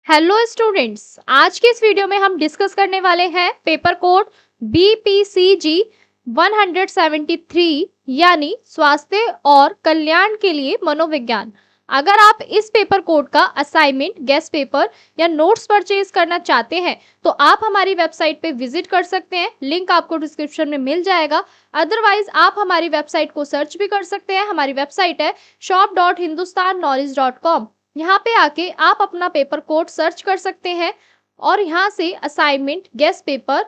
Hello students, आज की इस वीडियो में हम डिस्कस करने वाले हैं पेपर कोड BPCG 173 यानी स्वास्थ्य और कल्याण के लिए मनोविज्ञान। अगर आप इस पेपर कोड का असाइनमेंट, गेस्ट पेपर या नोट्स परचेज करना चाहते हैं तो आप हमारी वेबसाइट पे विजिट कर सकते हैं। लिंक आपको डिस्क्रिप्शन में मिल जाएगा। अदरवाइज आप हमारी वेबसाइट को सर्च भी कर सकते हैं। हमारी वेबसाइट है shop.hindustanknowledge.com। यहाँ पे आके आप अपना पेपर कोड सर्च कर सकते हैं और यहाँ से असाइनमेंट, गेस्ट पेपर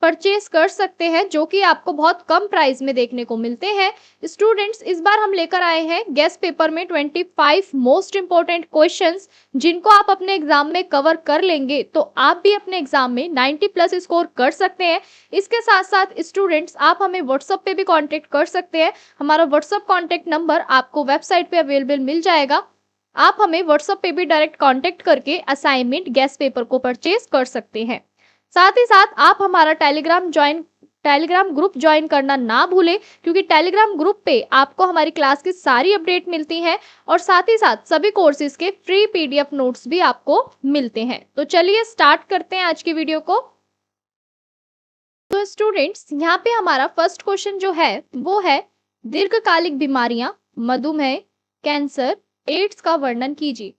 परचेज कर सकते हैं जो कि आपको बहुत कम प्राइस में देखने को मिलते हैं। स्टूडेंट्स, इस बार हम लेकर आए हैं गेस्ट पेपर में 25 मोस्ट इंपोर्टेंट क्वेश्चंस जिनको आप अपने एग्जाम में कवर कर लेंगे तो आप भी अपने एग्जाम में 90 प्लस स्कोर कर सकते हैं। इसके साथ साथ स्टूडेंट्स, आप हमें व्हाट्सएप पे भी कांटेक्ट कर सकते हैं। हमारा व्हाट्सएप कांटेक्ट नंबर आपको वेबसाइट पे अवेलेबल मिल जाएगा। आप हमें व्हाट्सएप पे भी डायरेक्ट कांटेक्ट करके असाइनमेंट, गेस्ट पेपर को परचेज कर सकते हैं। साथ ही साथ आप हमारा टेलीग्राम ग्रुप ज्वाइन करना ना भूलें, क्योंकि टेलीग्राम ग्रुप पे आपको हमारी क्लास की सारी अपडेट मिलती हैं और साथ ही साथ सभी कोर्सेज के फ्री PDF नोट्स भी आपको मिलते हैं। तो चलिए स्टार्ट करते हैं आज की वीडियो को। तो स्टूडेंट्स, यहाँ पे हमारा फर्स्ट क्वेश्चन जो है वो है दीर्घकालिक बीमारियां, मधुमेह, कैंसर, एड्स का वर्णन कीजिए।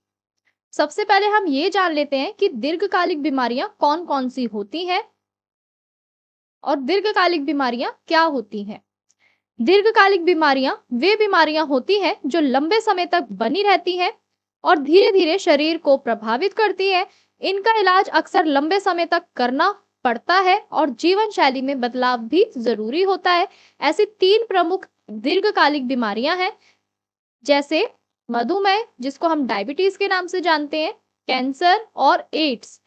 सबसे पहले हम ये जान लेते हैं कि दीर्घकालिक बीमारियां कौन कौन सी होती हैं और दीर्घकालिक बीमारियां क्या होती हैं। दीर्घकालिक बीमारियां वे बीमारियां होती हैं जो लंबे समय तक बनी रहती हैं और धीरे धीरे शरीर को प्रभावित करती है। इनका इलाज अक्सर लंबे समय तक करना पड़ता है और जीवन शैली में बदलाव भी जरूरी होता है। ऐसी 3 प्रमुख दीर्घकालिक बीमारियां हैं, जैसे मधुमेह, जिसको हम डायबिटीज के नाम से जानते हैं, कैंसर और एड्स।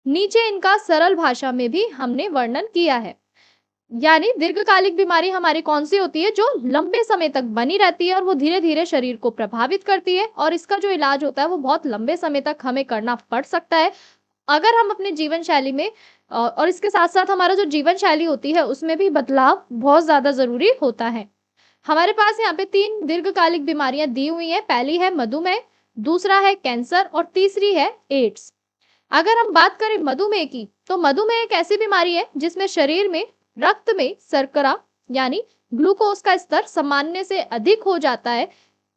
नीचे इनका सरल भाषा में भी हमने वर्णन किया है। यानी दीर्घकालिक बीमारी हमारी कौन सी होती है, जो लंबे समय तक बनी रहती है और वो धीरे धीरे शरीर को प्रभावित करती है और इसका जो इलाज होता है वो बहुत लंबे समय तक हमें करना पड़ सकता है अगर हम अपने जीवन शैली में और इसके साथ साथ हमारा जो जीवन शैली होती है उसमें भी बदलाव बहुत ज्यादा जरूरी होता है। हमारे पास यहाँ पे 3 दीर्घकालिक बीमारियां दी हुई हैं। पहली है मधुमेह, दूसरा है कैंसर और तीसरी है एड्स। अगर हम बात करें मधुमेह की, तो मधुमेह एक ऐसी बीमारी है जिसमें शरीर में रक्त में शर्करा यानी ग्लूकोज का स्तर सामान्य से अधिक हो जाता है।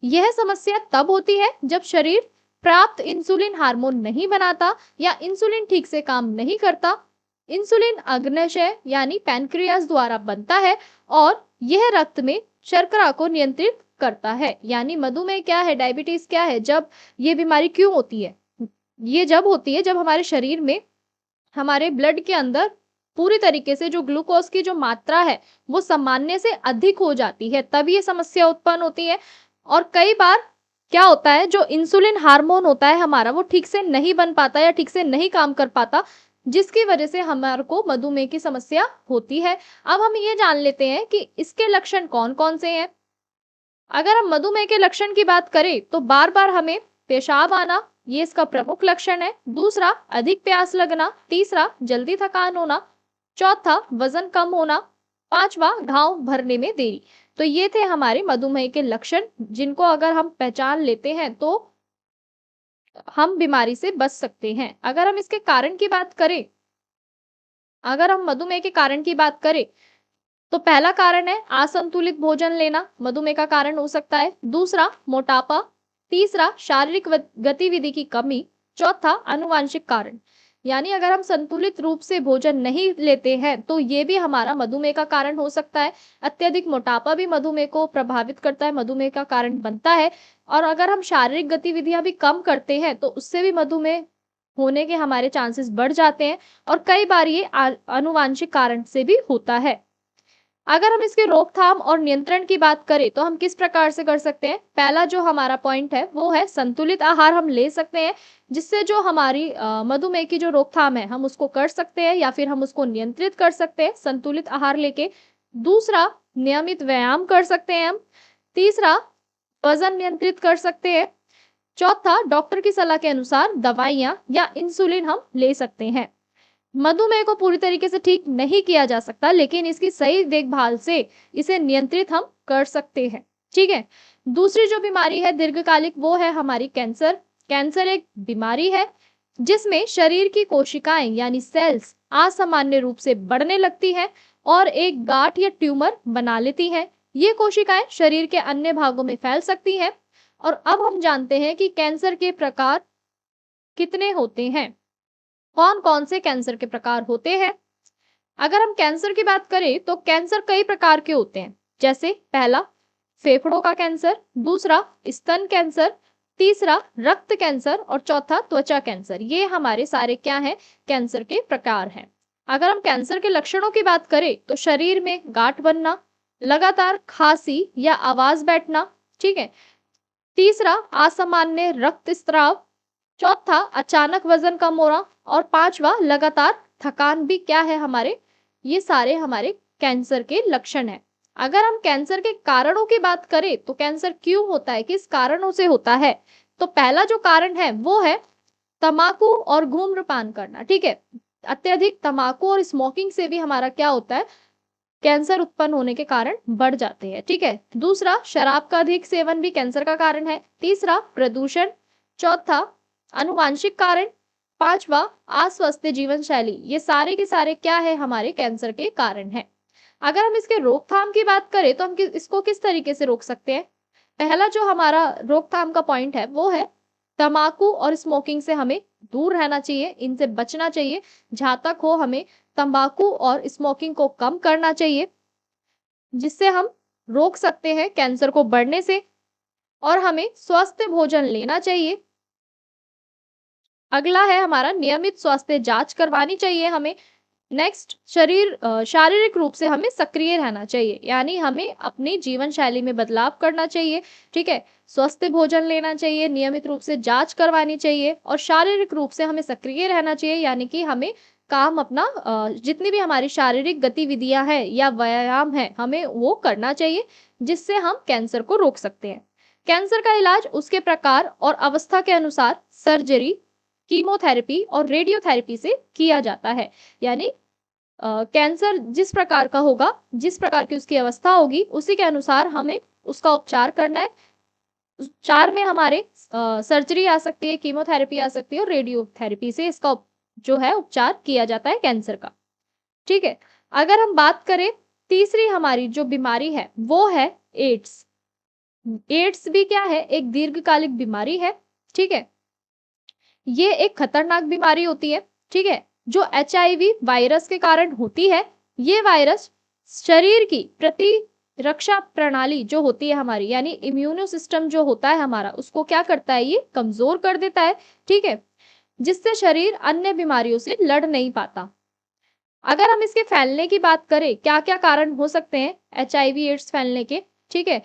यह समस्या तब होती है जब शरीर प्राप्त इंसुलिन हार्मोन नहीं बनाता या इंसुलिन ठीक से काम नहीं करता। इंसुलिन अग्न्याशय यानी पैनक्रियाज द्वारा बनता है और यह रक्त में शर्करा को नियंत्रित करता है। यानी मधुमेह क्या है, डायबिटीज क्या है, जब ये बीमारी क्यों होती है, ये जब होती है जब हमारे शरीर में, हमारे ब्लड के अंदर पूरी तरीके से जो ग्लूकोज की जो मात्रा है वो सामान्य से अधिक हो जाती है, तब ये समस्या उत्पन्न होती है। और कई बार क्या होता है, जो इंसुलिन हार्मोन होता है हमारा वो ठीक से नहीं बन पाता या ठीक से नहीं काम कर पाता, जिसकी वजह से हमारे को मधुमेह की समस्या होती है। अब हम ये जान लेते हैं कि इसके लक्षण कौन कौन से हैं। अगर हम मधुमेह के लक्षण की बात करें तो बार बार हमें पेशाब आना, ये इसका प्रमुख लक्षण है। दूसरा, अधिक प्यास लगना। तीसरा, जल्दी थकान होना। चौथा, वजन कम होना। पांचवा, घाव भरने में देरी। तो ये थे हमारे मधुमेह के लक्षण, जिनको अगर हम पहचान लेते हैं तो हम बीमारी से बच सकते हैं। अगर हम इसके कारण की बात करें, अगर हम मधुमेह के कारण की बात करें तो पहला कारण है असंतुलित भोजन लेना, मधुमेह का कारण हो सकता है। दूसरा, मोटापा। तीसरा, शारीरिक गतिविधि की कमी। चौथा, आनुवांशिक कारण। यानी अगर हम संतुलित रूप से भोजन नहीं लेते हैं तो ये भी हमारा मधुमेह का कारण हो सकता है। अत्यधिक मोटापा भी मधुमेह को प्रभावित करता है, मधुमेह का कारण बनता है। और अगर हम शारीरिक गतिविधियां भी कम करते हैं तो उससे भी मधुमेह होने के हमारे चांसेस बढ़ जाते हैं और कई बार ये आनुवांशिक कारण से भी होता है। अगर हम इसके रोकथाम और नियंत्रण की बात करें तो हम किस प्रकार से कर सकते हैं। पहला जो हमारा पॉइंट है वो है संतुलित आहार हम ले सकते हैं, जिससे जो हमारी मधुमेह की जो रोकथाम है हम उसको कर सकते हैं या फिर हम उसको नियंत्रित कर सकते हैं संतुलित आहार लेके। दूसरा, नियमित व्यायाम कर सकते हैं हम। तीसरा, वजन नियंत्रित कर सकते हैं। चौथा, डॉक्टर की सलाह के अनुसार दवाइयां या इंसुलिन हम ले सकते हैं। मधुमेह को पूरी तरीके से ठीक नहीं किया जा सकता, लेकिन इसकी सही देखभाल से इसे नियंत्रित हम कर सकते हैं। ठीक है। दूसरी जो बीमारी है दीर्घकालिक, वो है हमारी कैंसर। कैंसर एक बीमारी है जिसमें शरीर की कोशिकाएं यानी सेल्स असामान्य रूप से बढ़ने लगती हैं और एक गांठ या ट्यूमर बना लेती हैं। ये कोशिकाएं शरीर के अन्य भागों में फैल सकती हैं। और अब हम जानते हैं कि कैंसर के प्रकार कितने होते हैं। कौन कौन से कैंसर के प्रकार होते हैं? अगर हम कैंसर की बात करें तो कैंसर कई प्रकार के होते हैं। जैसे पहला फेफड़ों का कैंसर, दूसरा स्तन कैंसर, तीसरा रक्त कैंसर और चौथा त्वचा कैंसर। ये हमारे सारे क्या हैं? कैंसर के प्रकार हैं। अगर हम कैंसर के लक्षणों की बात करें तो शरीर में गांठ बनना, लगातार खांसी या आवाज बैठना, ठीक है। तीसरा असामान्य रक्तस्राव, चौथा अचानक वजन कम होना और पांचवा लगातार थकान भी क्या है हमारे, ये सारे हमारे कैंसर के लक्षण हैं। अगर हम कैंसर के कारणों की बात करें तो कैंसर क्यों होता है, किस कारणों से होता है, तो पहला जो कारण है वो है तंबाकू और धूम्रपान करना, ठीक है। अत्यधिक तंबाकू और स्मोकिंग से भी हमारा क्या होता है, कैंसर उत्पन्न होने के कारण बढ़ जाते हैं, ठीक है। दूसरा शराब का अधिक सेवन भी कैंसर का कारण है। तीसरा प्रदूषण, चौथा आनुवांशिक कारण, पांचवा अस्वस्थ जीवन शैली। ये सारे के सारे क्या है, हमारे कैंसर के कारण है। अगर हम इसके रोकथाम की बात करें तो हम इसको किस तरीके से रोक सकते हैं? पहला जो हमारा रोकथाम का पॉइंट है वो है तंबाकू और स्मोकिंग से हमें दूर रहना चाहिए, इनसे बचना चाहिए। जहां तक हो हमें तंबाकू और स्मोकिंग को कम करना चाहिए, जिससे हम रोक सकते हैं कैंसर को बढ़ने से। और हमें स्वस्थ भोजन लेना चाहिए। अगला है हमारा नियमित स्वास्थ्य जांच करवानी चाहिए हमें। नेक्स्ट शारीरिक रूप से हमें सक्रिय रहना चाहिए, यानी हमें अपनी जीवन शैली में बदलाव करना चाहिए, ठीक है। स्वस्थ भोजन लेना चाहिए, नियमित रूप से जांच करवानी चाहिए और शारीरिक रूप से हमें सक्रिय रहना चाहिए, यानी कि हमें काम अपना जितनी भी हमारी शारीरिक गतिविधियां हैं या व्यायाम है हमें वो करना चाहिए, जिससे हम कैंसर को रोक सकते हैं। कैंसर का इलाज उसके प्रकार और अवस्था के अनुसार सर्जरी, कीमोथेरेपी और रेडियोथेरेपी से किया जाता है। यानी कैंसर जिस प्रकार का होगा, जिस प्रकार की उसकी अवस्था होगी, उसी के अनुसार हमें उसका उपचार करना है। उपचार में हमारे सर्जरी आ सकती है, कीमोथेरेपी आ सकती है और रेडियोथेरेपी से इसका जो है उपचार किया जाता है कैंसर का, ठीक है। अगर हम बात करें तीसरी हमारी जो बीमारी है वो है एड्स। एड्स भी क्या है, एक दीर्घकालिक बीमारी है, ठीक है। ये एक खतरनाक बीमारी होती है, ठीक है, जो एचआईवी वायरस के कारण होती है। ये वायरस शरीर की प्रतिरक्षा प्रणाली जो होती है हमारी, यानी इम्यूनो सिस्टम जो होता है हमारा, उसको क्या करता है, ये कमजोर कर देता है, ठीक है, जिससे शरीर अन्य बीमारियों से लड़ नहीं पाता। अगर हम इसके फैलने की बात करें, क्या क्या कारण हो सकते हैं एचआईवी एड्स फैलने के, ठीक है।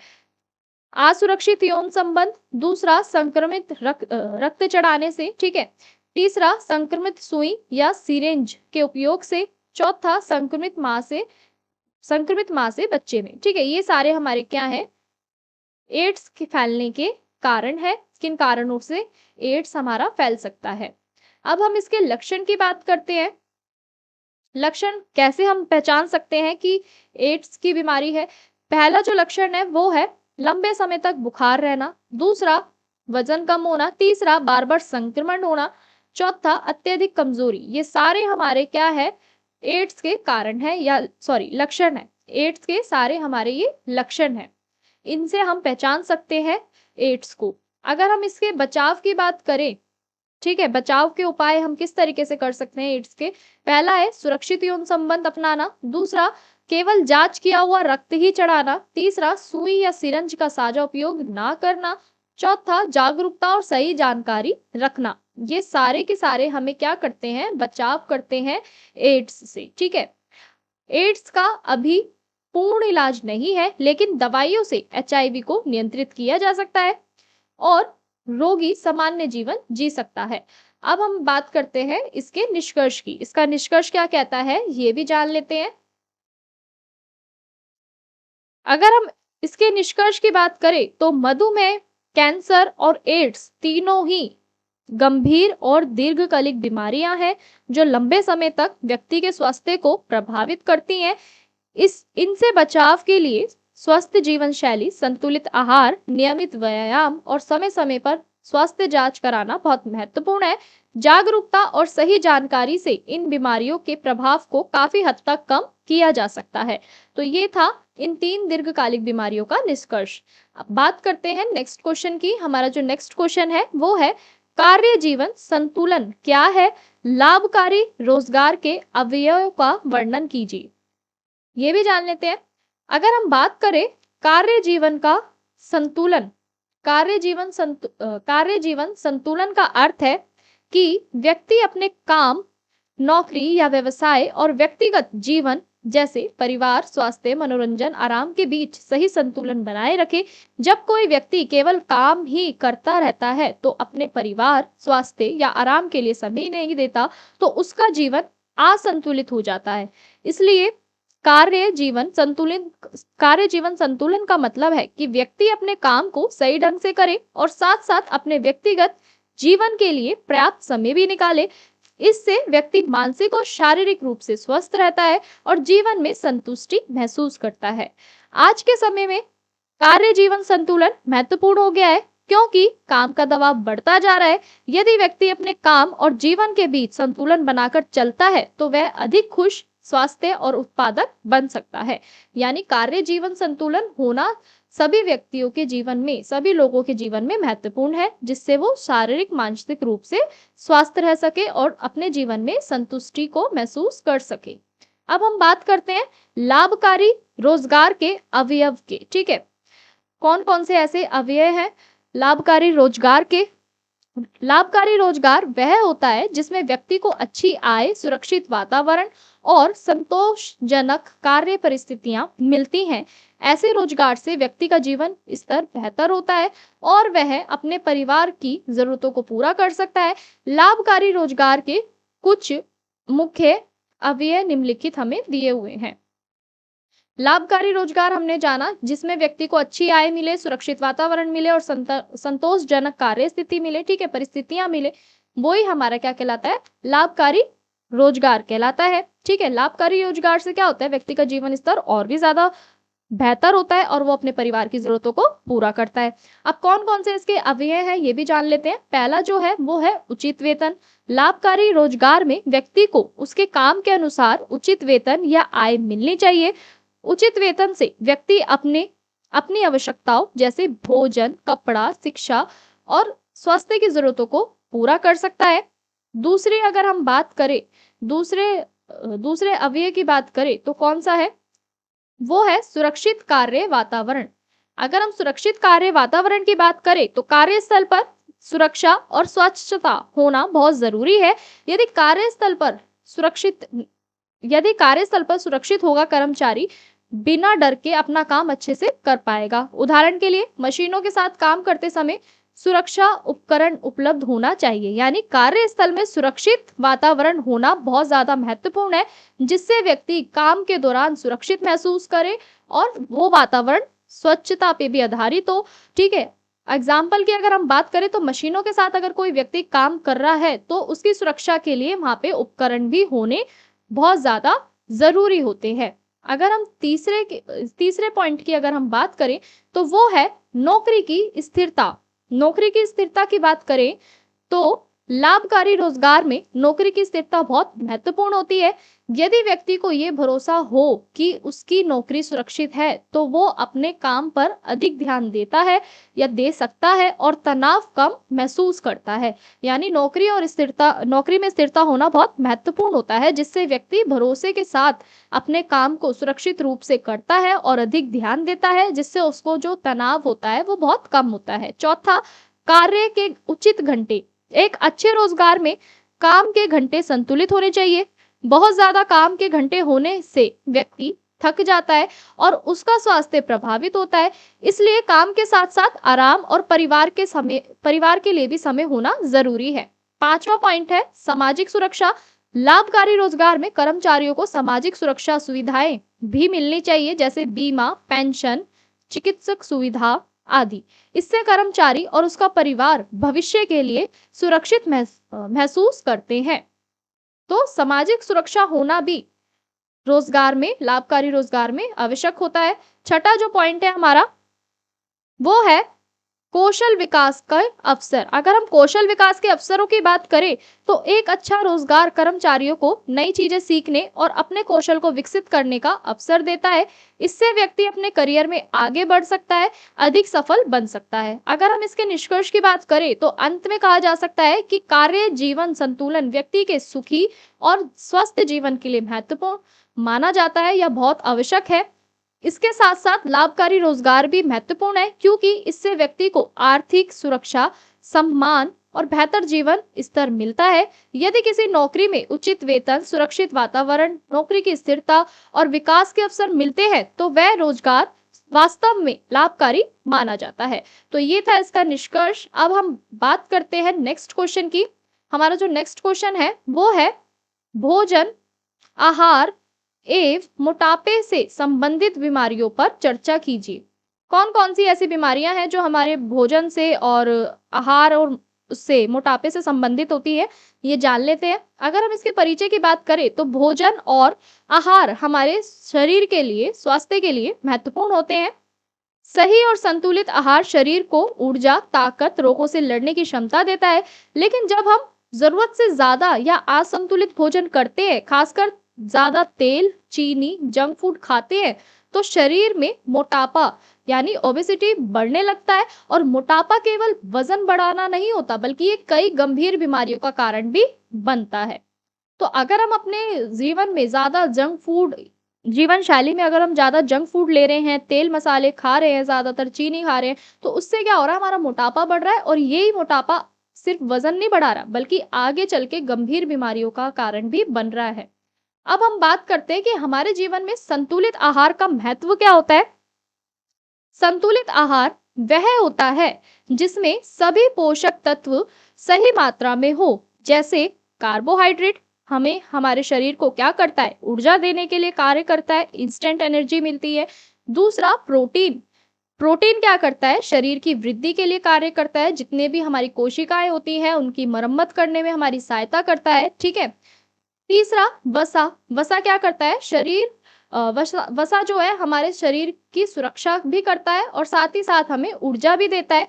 असुरक्षित यौन संबंध, दूसरा संक्रमित रक्त चढ़ाने से, ठीक है। तीसरा संक्रमित सुई या सिरिंज के उपयोग से, चौथा संक्रमित मां से बच्चे में, ठीक है। ये सारे हमारे क्या है, एड्स के फैलने के कारण है। किन कारणों से एड्स हमारा फैल सकता है। अब हम इसके लक्षण की बात करते हैं। लक्षण कैसे हम पहचान सकते हैं कि एड्स की बीमारी है? पहला जो लक्षण है वो है लंबे समय तक बुखार रहना, दूसरा वजन कम होना, तीसरा बार बार संक्रमण होना, चौथा अत्यधिक कमजोरी। ये सारे हमारे क्या है, एड्स के कारण है, या सॉरी लक्षण है। एड्स के सारे हमारे ये लक्षण है, इनसे हम पहचान सकते हैं एड्स को। अगर हम इसके बचाव की बात करें, ठीक है, बचाव के उपाय हम किस तरीके से कर सकते हैं एड्स के? पहला है सुरक्षित यौन संबंध अपनाना, दूसरा केवल जांच किया हुआ रक्त ही चढ़ाना, तीसरा सुई या सिरंज का साझा उपयोग ना करना, चौथा जागरूकता और सही जानकारी रखना। ये सारे के सारे हमें क्या करते हैं, बचाव करते हैं एड्स से, ठीक है। एड्स का अभी पूर्ण इलाज नहीं है, लेकिन दवाइयों से एचआईवी को नियंत्रित किया जा सकता है और रोगी सामान्य जीवन जी सकता है। अब हम बात करते हैं इसके निष्कर्ष की। इसका निष्कर्ष क्या कहता है ये भी जान लेते हैं। अगर हम इसके निष्कर्ष की बात करें तो मधुमेह, कैंसर और एड्स तीनों ही गंभीर और दीर्घकालिक बीमारियां हैं जो लंबे समय तक व्यक्ति के स्वास्थ्य को प्रभावित करती हैं। इनसे बचाव के लिए स्वस्थ जीवन शैली, संतुलित आहार, नियमित व्यायाम और समय समय पर स्वास्थ्य जांच कराना बहुत महत्वपूर्ण है, जागरूकता और सही जानकारी से इन बीमारियों के प्रभाव को काफी हद तक कम किया जा सकता है। तो ये था इन 3 दीर्घकालिक बीमारियों का निष्कर्ष। अब बात करते हैं नेक्स्ट क्वेश्चन की। हमारा जो नेक्स्ट क्वेश्चन है वो है, कार्य जीवन संतुलन क्या है? लाभकारी रोजगार के अवयवों का वर्णन कीजिए। ये भी जान लेते हैं। अगर हम बात करें कार्य जीवन का संतुलन, कार्य जीवन संतुलन का अर्थ है कि व्यक्ति अपने काम, नौकरी या व्यवसाय और व्यक्तिगत जीवन जैसे परिवार, स्वास्थ्य, मनोरंजन, आराम के बीच सही संतुलन बनाए रखे। जब कोई व्यक्ति केवल काम ही करता रहता है तो अपने परिवार, स्वास्थ्य या आराम के लिए समय नहीं देता, तो उसका जीवन असंतुलित हो जाता है। इसलिए कार्य जीवन संतुलन का मतलब है कि व्यक्ति अपने काम को सही ढंग से करे और साथ साथ अपने व्यक्तिगत जीवन के लिए पर्याप्त समय भी निकाले। इससे व्यक्ति मानसिक और शारीरिक रूप से स्वस्थ रहता है और जीवन में संतुष्टि महसूस करता है। आज के समय में कार्य जीवन संतुलन महत्वपूर्ण हो गया है क्योंकि काम का दबाव बढ़ता जा रहा है। यदि व्यक्ति अपने काम और जीवन के बीच संतुलन बनाकर चलता है तो वह अधिक खुश, स्वास्थ्य और उत्पादक बन सकता है। यानी कार्य जीवन संतुलन होना सभी व्यक्तियों के जीवन में, सभी लोगों के जीवन में महत्वपूर्ण है, जिससे वो शारीरिक, मानसिक रूप से स्वस्थ रह सके और अपने जीवन में संतुष्टि को महसूस कर सके। अब हम बात करते हैं लाभकारी रोजगार के अवयव के। ठीक है, कौन कौन से ऐसे अवयव हैं लाभकारी रोजगार के? लाभकारी रोजगार वह होता है जिसमें व्यक्ति को अच्छी आय, सुरक्षित वातावरण और संतोषजनक कार्य परिस्थितियां मिलती हैं। ऐसे रोजगार से व्यक्ति का जीवन स्तर बेहतर होता है और वह अपने परिवार की जरूरतों को पूरा कर सकता है। लाभकारी रोजगार के कुछ मुख्य अवयव निम्नलिखित हमें दिए हुए हैं। लाभकारी रोजगार हमने जाना जिसमें व्यक्ति को अच्छी आय मिले, सुरक्षित वातावरण मिले और संतोषजनक कार्य स्थिति मिले, ठीक है, परिस्थितियां मिले, वो ही हमारा क्या कहलाता है? लाभकारी रोजगार कहलाता है। ठीक है, लाभकारी रोजगार से क्या होता है? व्यक्ति का जीवन स्तर और भी ज्यादा बेहतर होता है और वो अपने परिवार की जरूरतों को पूरा करता है। अब कौन कौन से इसके अवयव हैं ये भी जान लेते हैं। पहला जो है वो है उचित वेतन। लाभकारी रोजगार में व्यक्ति को उसके काम के अनुसार उचित वेतन या आय मिलनी चाहिए। उचित वेतन से व्यक्ति अपनी आवश्यकताओं जैसे भोजन, कपड़ा, शिक्षा और स्वास्थ्य की जरूरतों को पूरा कर सकता है। दूसरी अगर हम बात करें दूसरे अवयव की बात करें तो कौन सा है? वो है सुरक्षित कार्य वातावरण। अगर हम सुरक्षित कार्य वातावरण की बात करें तो कार्यस्थल पर सुरक्षा और स्वच्छता होना बहुत जरूरी है। यदि कार्यस्थल पर सुरक्षित होगा कर्मचारी बिना डर के अपना काम अच्छे से कर पाएगा। उदाहरण के लिए मशीनों के साथ काम करते समय सुरक्षा उपकरण उपलब्ध होना चाहिए। यानी कार्यस्थल में सुरक्षित वातावरण होना बहुत ज्यादा महत्वपूर्ण है, जिससे व्यक्ति काम के दौरान सुरक्षित महसूस करे और वो वातावरण स्वच्छता पे भी आधारित हो। ठीक है, एग्जाम्पल की अगर हम बात करें तो मशीनों के साथ अगर कोई व्यक्ति काम कर रहा है तो उसकी सुरक्षा के लिए वहां पे उपकरण भी होने बहुत ज्यादा जरूरी होते हैं। अगर हम तीसरे पॉइंट की अगर हम बात करें तो वो है नौकरी की स्थिरता। नौकरी की स्थिरता की बात करें तो लाभकारी रोजगार में नौकरी की स्थिरता बहुत महत्वपूर्ण होती है। यदि व्यक्ति को ये भरोसा हो कि उसकी नौकरी सुरक्षित है तो वो अपने काम पर अधिक ध्यान देता है या दे सकता है और तनाव कम महसूस करता है। यानी नौकरी में स्थिरता होना बहुत महत्वपूर्ण होता है, जिससे व्यक्ति भरोसे के साथ अपने काम को सुरक्षित रूप से करता है और अधिक ध्यान देता है, जिससे उसको जो तनाव होता है वो बहुत कम होता है। चौथा, कार्य के उचित घंटे। एक अच्छे रोजगार में काम के घंटे संतुलित होने चाहिए। बहुत ज्यादा काम के घंटे होने से व्यक्ति थक जाता है और उसका स्वास्थ्य प्रभावित होता है। इसलिए काम के साथ साथ आराम और परिवार के लिए भी समय होना जरूरी है। पांचवा पॉइंट है सामाजिक सुरक्षा। लाभकारी रोजगार में कर्मचारियों को सामाजिक सुरक्षा सुविधाएं भी मिलनी चाहिए, जैसे बीमा, पेंशन, चिकित्सक सुविधा आदि। इससे कर्मचारी और उसका परिवार भविष्य के लिए सुरक्षित महसूस करते हैं। तो सामाजिक सुरक्षा होना भी लाभकारी रोजगार में आवश्यक होता है। छठा जो पॉइंट है हमारा वो है कौशल विकास का अवसर। अगर हम कौशल विकास के अवसरों की बात करें तो एक अच्छा रोजगार कर्मचारियों को नई चीजें सीखने और अपने कौशल को विकसित करने का अवसर देता है। इससे व्यक्ति अपने करियर में आगे बढ़ सकता है, अधिक सफल बन सकता है। अगर हम इसके निष्कर्ष की बात करें तो अंत में कहा जा सकता है कि कार्य जीवन संतुलन व्यक्ति के सुखी और स्वस्थ जीवन के लिए महत्वपूर्ण माना जाता है या बहुत आवश्यक है। इसके साथ साथ लाभकारी रोजगार भी महत्वपूर्ण है, क्योंकि इससे व्यक्ति को आर्थिक सुरक्षा, सम्मान और बेहतर जीवन स्तर मिलता है। यदि किसी नौकरी में उचित वेतन, सुरक्षित वातावरण, नौकरी की स्थिरता और विकास के अवसर मिलते हैं तो वह रोजगार वास्तव में लाभकारी माना जाता है। तो ये था इसका निष्कर्ष। अब हम बात करते हैं नेक्स्ट क्वेश्चन की। हमारा जो नेक्स्ट क्वेश्चन है वो है भोजन, आहार एवं मोटापे से संबंधित बीमारियों पर चर्चा कीजिए। कौन कौन सी ऐसी बीमारियां हैं जो हमारे भोजन से और आहार और उससे मोटापे से संबंधित होती है, ये जान लेते हैं। अगर हम इसके परिचय की बात करें तो भोजन और आहार हमारे शरीर के लिए, स्वास्थ्य के लिए महत्वपूर्ण होते हैं। सही और संतुलित आहार शरीर को ऊर्जा, ताकत, रोगों से लड़ने की क्षमता देता है। लेकिन जब हम जरूरत से ज्यादा या असंतुलित भोजन करते हैं, खासकर ज्यादा तेल, चीनी, जंक फूड खाते हैं, तो शरीर में मोटापा यानी ओबेसिटी बढ़ने लगता है। और मोटापा केवल वजन बढ़ाना नहीं होता, बल्कि ये कई गंभीर बीमारियों का कारण भी बनता है। तो अगर हम अपने जीवन में ज्यादा जंक फूड, जीवन शैली में अगर हम ज्यादा जंक फूड ले रहे हैं, तेल मसाले खा रहे हैं, ज्यादातर चीनी खा रहे हैं, तो उससे क्या हो रहा है, हमारा मोटापा बढ़ रहा है। और यही मोटापा सिर्फ वजन नहीं बढ़ा रहा, बल्कि आगे चल के गंभीर बीमारियों का कारण भी बन रहा है। अब हम बात करते हैं कि हमारे जीवन में संतुलित आहार का महत्व क्या होता है। संतुलित आहार वह होता है जिसमें सभी पोषक तत्व सही मात्रा में हो। जैसे कार्बोहाइड्रेट हमें हमारे शरीर को क्या करता है, ऊर्जा देने के लिए कार्य करता है, इंस्टेंट एनर्जी मिलती है। दूसरा प्रोटीन, प्रोटीन क्या करता है, शरीर की वृद्धि के लिए कार्य करता है, जितने भी हमारी कोशिकाएं होती हैं उनकी मरम्मत करने में हमारी सहायता करता है। ठीक है। तीसरा वसा, वसा क्या करता है, शरीर वसा जो है हमारे शरीर की सुरक्षा भी करता है और साथ ही साथ हमें ऊर्जा भी देता है।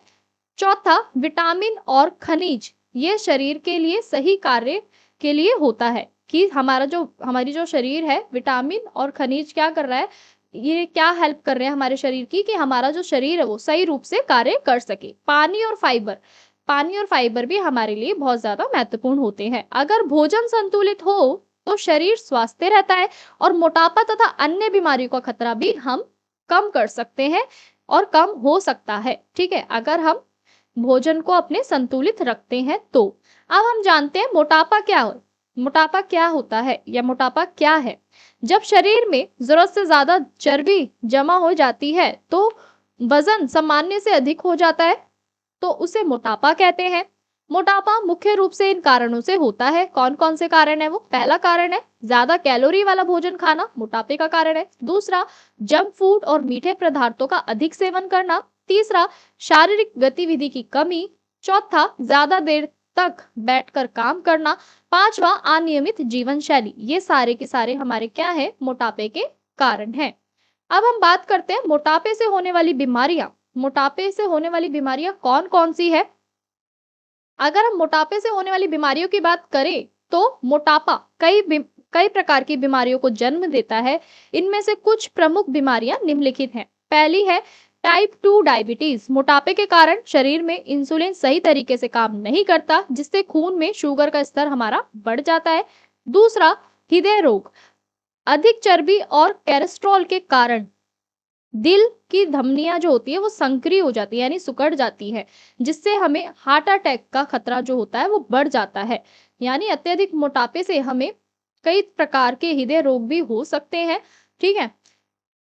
चौथा विटामिन और खनिज, ये शरीर के लिए सही कार्य के लिए होता है कि हमारी जो शरीर है, विटामिन और खनिज क्या कर रहा है, ये क्या हेल्प कर रहे हैं हमारे शरीर की कि हमारा जो शरीर है वो सही रूप से कार्य कर सके। पानी और फाइबर, पानी और फाइबर भी हमारे लिए बहुत ज्यादा महत्वपूर्ण होते हैं। अगर भोजन संतुलित हो तो शरीर स्वस्थ रहता है और मोटापा तथा अन्य बीमारियों का खतरा भी हम कम कर सकते हैं और कम हो सकता है। ठीक है, अगर हम भोजन को अपने संतुलित रखते हैं तो। अब हम जानते हैं मोटापा क्या है, मोटापा क्या होता है या मोटापा क्या है। जब शरीर में जरूरत से ज्यादा चर्बी जमा हो जाती है तो वजन सामान्य से अधिक हो जाता है, तो उसे मोटापा कहते हैं। मोटापा मुख्य रूप से इन कारणों से होता है। कौन कौन से कारण है वो? पहला कारण है ज्यादा कैलोरी वाला भोजन खाना, मोटापे का कारण है। दूसरा जंक फूड और मीठे पदार्थों का अधिक सेवन करना। तीसरा शारीरिक गतिविधि की कमी। चौथा ज्यादा देर तक बैठकर काम करना। पांचवा अनियमित जीवन शैली। ये सारे के सारे हमारे क्या है, मोटापे के कारण हैं। अब हम बात करते हैं मोटापे से होने वाली बीमारियां। मोटापे से होने वाली बीमारियां कौन कौन सी है? अगर हम मोटापे से होने वाली बीमारियों की बात करें तो मोटापा कई प्रकार की बीमारियों को जन्म देता है। इनमें से कुछ प्रमुख बीमारियां निम्नलिखित हैं। पहली है टाइप 2 डायबिटीज। मोटापे के कारण शरीर में इंसुलिन सही तरीके से काम नहीं करता, जिससे खून में शुगर का स्तर हमारा बढ़ जाता है। दूसरा हृदय रोग, अधिक चर्बी और कोलेस्ट्रॉल के कारण दिल की धमनियां जो होती है वो संकरी हो जाती है यानी सिकुड़ जाती है, जिससे हमें हार्ट अटैक का खतरा जो होता है वो बढ़ जाता है। यानी अत्यधिक मोटापे से हमें कई प्रकार के हृदय रोग भी हो सकते हैं। ठीक है।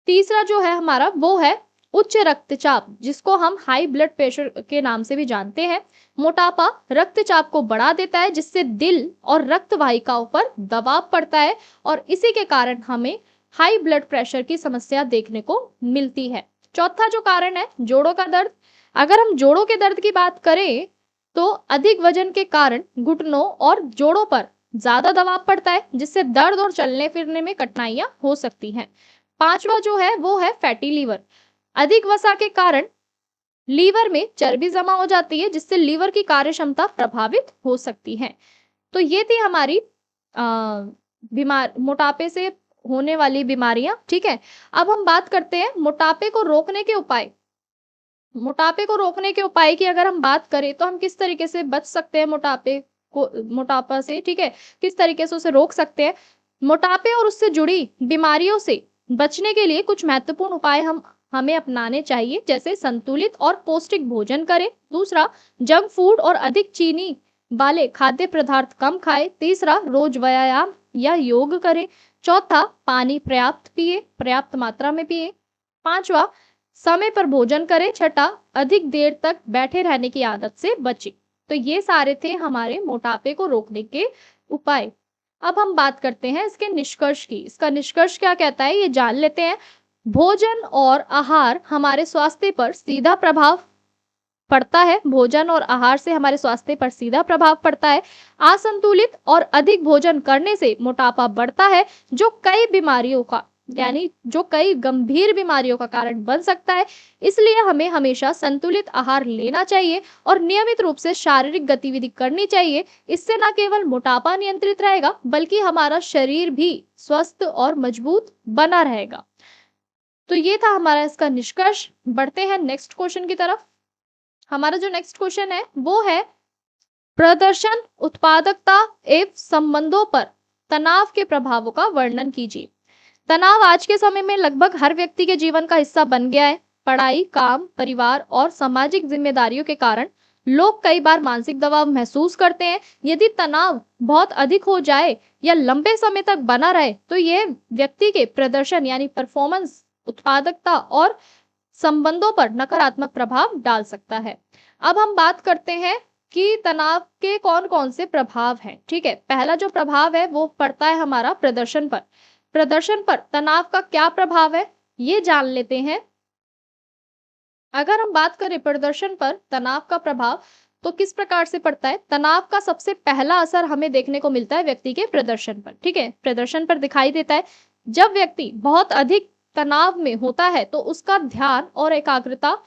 तीसरा जो है हमारा वो है उच्च रक्तचाप, जिसको हम हाई ब्लड प्रेशर के नाम से भी जानते हैं। मोटापा रक्तचाप को बढ़ा देता है, जिससे दिल और रक्त वाहिकाओं पर दबाव पड़ता है और इसी के कारण हमें हाई ब्लड प्रेशर की समस्या देखने को मिलती है। चौथा जो कारण है जोड़ों का दर्द। अगर हम जोड़ों के दर्द की बात करें तो अधिक वजन के कारण घुटनों और जोड़ों पर ज्यादा दबाव पड़ता है, जिससे दर्द और चलने फिरने में कठिनाइयां हो सकती हैं। पांचवा जो है वो है फैटी लीवर। अधिक वसा के कारण लीवर में चर्बी जमा हो जाती है जिससे लीवर की कार्य क्षमता प्रभावित हो सकती है। तो ये थी हमारी अ, बीमार मोटापे से होने वाली बीमारियां। ठीक है, अब हम बात करते हैं मोटापे को रोकने के उपाय। मोटापे को रोकने के उपाय की अगर हम बात करें तो हम किस तरीके से बच सकते हैं मोटापा से। ठीक है, किस तरीके से उसे रोक सकते हैं। मोटापे और उससे जुड़ी बीमारियों से बचने के लिए कुछ महत्वपूर्ण उपाय हम हमें अपनाने चाहिए, जैसे संतुलित और पौष्टिक भोजन करें। दूसरा, जंक फूड और अधिक चीनी वाले खाद्य पदार्थ कम खाएं। तीसरा, रोज व्यायाम या योग करें। चौथा, पानी पर्याप्त मात्रा में पिए। पांचवा, समय पर भोजन करें। छठा, अधिक देर तक बैठे रहने की आदत से बचें। तो ये सारे थे हमारे मोटापे को रोकने के उपाय। अब हम बात करते हैं इसके निष्कर्ष की। इसका निष्कर्ष क्या कहता है ये जान लेते हैं। भोजन और आहार हमारे स्वास्थ्य पर सीधा प्रभाव पड़ता है। भोजन और आहार से हमारे स्वास्थ्य पर सीधा प्रभाव पड़ता है। असंतुलित और अधिक भोजन करने से मोटापा बढ़ता है, जो कई गंभीर बीमारियों का कारण बन सकता है। इसलिए हमें हमेशा संतुलित आहार लेना चाहिए और नियमित रूप से शारीरिक गतिविधि करनी चाहिए। इससे न केवल मोटापा नियंत्रित रहेगा बल्कि हमारा शरीर भी स्वस्थ और मजबूत बना रहेगा। तो ये था हमारा इसका निष्कर्ष। बढ़ते हैं नेक्स्ट क्वेश्चन की तरफ। हमारा जो नेक्स्ट क्वेश्चन है वो है, प्रदर्शन, उत्पादकता एवं संबंधों पर तनाव के प्रभावों का वर्णन कीजिए। तनाव आज के समय में लगभग हर व्यक्ति के जीवन का हिस्सा बन गया है। पढ़ाई, काम, परिवार और सामाजिक जिम्मेदारियों के कारण लोग कई बार मानसिक दबाव महसूस करते हैं। यदि तनाव बहुत अधिक हो जाए या लंबे समय तक बना रहे तो यह व्यक्ति के प्रदर्शन यानी परफॉर्मेंस, उत्पादकता और संबंधों पर नकारात्मक प्रभाव डाल सकता है। अब हम बात करते हैं कि तनाव के कौन-कौन से प्रभाव हैं। ठीक है, पहला जो प्रभाव है वो पड़ता है हमारा प्रदर्शन पर। प्रदर्शन पर तनाव का क्या प्रभाव है ये जान लेते हैं। अगर हम बात करें प्रदर्शन पर तनाव का प्रभाव तो किस प्रकार से पड़ता है। तनाव का सबसे पहला असर हमें देखने को मिलता है व्यक्ति के प्रदर्शन पर। ठीक है, प्रदर्शन पर दिखाई देता है। जब व्यक्ति बहुत अधिक तनाव में होता है तो उसका ध्यान और एकाग्रता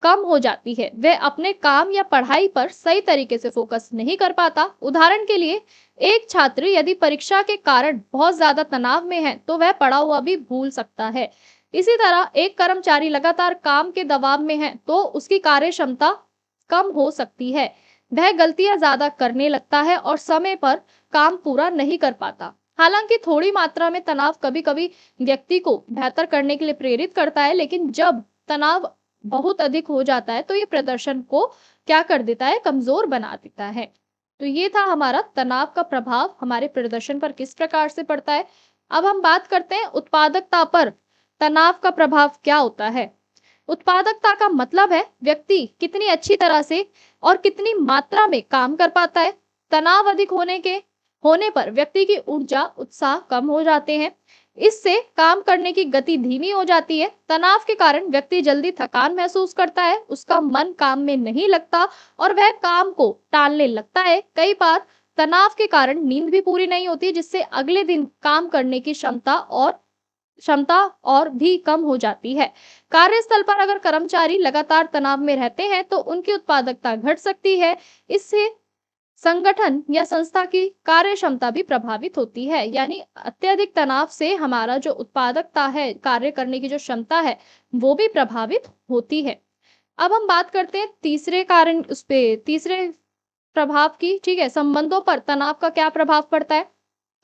कम हो जाती है। वह अपने काम या पढ़ाई पर सही तरीके से फोकस नहीं कर पाता। उदाहरण के लिए, एक छात्र यदि परीक्षा के कारण बहुत ज्यादा तनाव में है तो वह पढ़ा हुआ भी भूल सकता है। इसी तरह एक कर्मचारी लगातार काम के दबाव में है तो उसकी कार्य क्षमता कम हो सकती है। वह गलतियां ज्यादा करने लगता है और समय पर काम पूरा नहीं कर पाता। हालांकि थोड़ी मात्रा में तनाव कभी-कभी व्यक्ति को बेहतर करने के लिए प्रेरित करता है, लेकिन जब तनाव बहुत अधिक हो जाता है तो ये प्रदर्शन को क्या कर देता है, कमजोर बना देता है। तो ये था हमारा तनाव का प्रभाव हमारे प्रदर्शन पर किस प्रकार से पड़ता है। अब हम बात करते हैं उत्पादकता पर तनाव का प्रभाव क्या होता है। उत्पादकता का मतलब है व्यक्ति कितनी अच्छी तरह से और कितनी मात्रा में काम कर पाता है। तनाव अधिक होने पर व्यक्ति की ऊर्जा, उत्साह कम हो जाते हैं। इससे काम करने की गति धीमी हो जाती है। तनाव के कारण व्यक्ति जल्दी थकान महसूस करता है, उसका मन काम में नहीं लगता और वह काम को टालने लगता है। कई बार तनाव के कारण नींद भी पूरी नहीं होती, जिससे अगले दिन काम करने की क्षमता और भी कम हो जाती है। कार्यस्थल पर अगर कर्मचारी लगातार तनाव में रहते हैं तो उनकी उत्पादकता घट सकती है। इससे संगठन या संस्था की कार्य क्षमता भी प्रभावित होती है। यानी अत्यधिक तनाव से हमारा जो उत्पादकता है, कार्य करने की जो क्षमता है, वो भी प्रभावित होती है। अब हम बात करते हैं तीसरे प्रभाव की। ठीक है, संबंधों पर तनाव का क्या प्रभाव पड़ता है।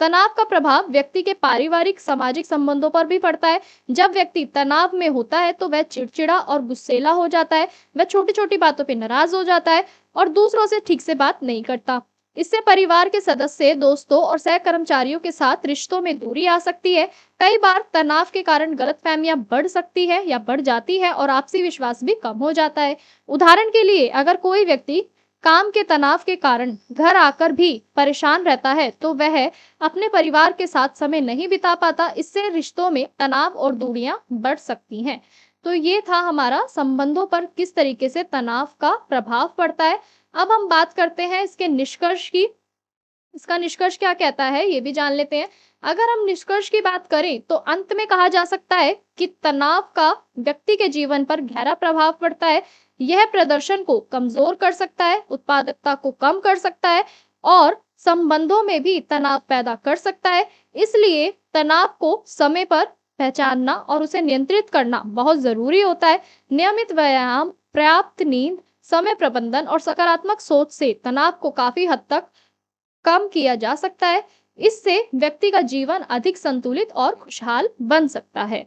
तनाव का प्रभाव व्यक्ति के पारिवारिक, सामाजिक संबंधों पर भी पड़ता है। जब व्यक्ति तनाव में होता है तो वह चिड़चिड़ा और गुस्सैला हो जाता है। वह छोटी-छोटी बातों पे नाराज हो जाता है और दूसरों से ठीक से बात नहीं करता। इससे परिवार के सदस्य, दोस्तों और सहकर्मचारियों के साथ रिश्तों में दूरी आ सकती है। कई बार तनाव के कारण गलतफहमियां बढ़ सकती है या बढ़ जाती है और आपसी विश्वास भी कम हो जाता है। उदाहरण के लिए, अगर कोई व्यक्ति काम के तनाव के कारण घर आकर भी परेशान रहता है तो वह अपने परिवार के साथ समय नहीं बिता पाता। इससे रिश्तों में तनाव और दूरियां बढ़ सकती हैं। तो ये था हमारा संबंधों पर किस तरीके से तनाव का प्रभाव पड़ता है। अब हम बात करते हैं इसके निष्कर्ष की। इसका निष्कर्ष क्या कहता है ये भी जान लेते हैं। अगर हम निष्कर्ष की बात करें तो अंत में कहा जा सकता है कि तनाव का व्यक्ति के जीवन पर गहरा प्रभाव पड़ता है। यह प्रदर्शन को कमजोर कर सकता है, उत्पादकता को कम कर सकता है और संबंधों में भी तनाव पैदा कर सकता है। इसलिए तनाव को समय पर पहचानना और उसे नियंत्रित करना बहुत जरूरी होता है। नियमित व्यायाम, पर्याप्त नींद, समय प्रबंधन और सकारात्मक सोच से तनाव को काफी हद तक कम किया जा सकता है। इससे व्यक्ति का जीवन अधिक संतुलित और खुशहाल बन सकता है।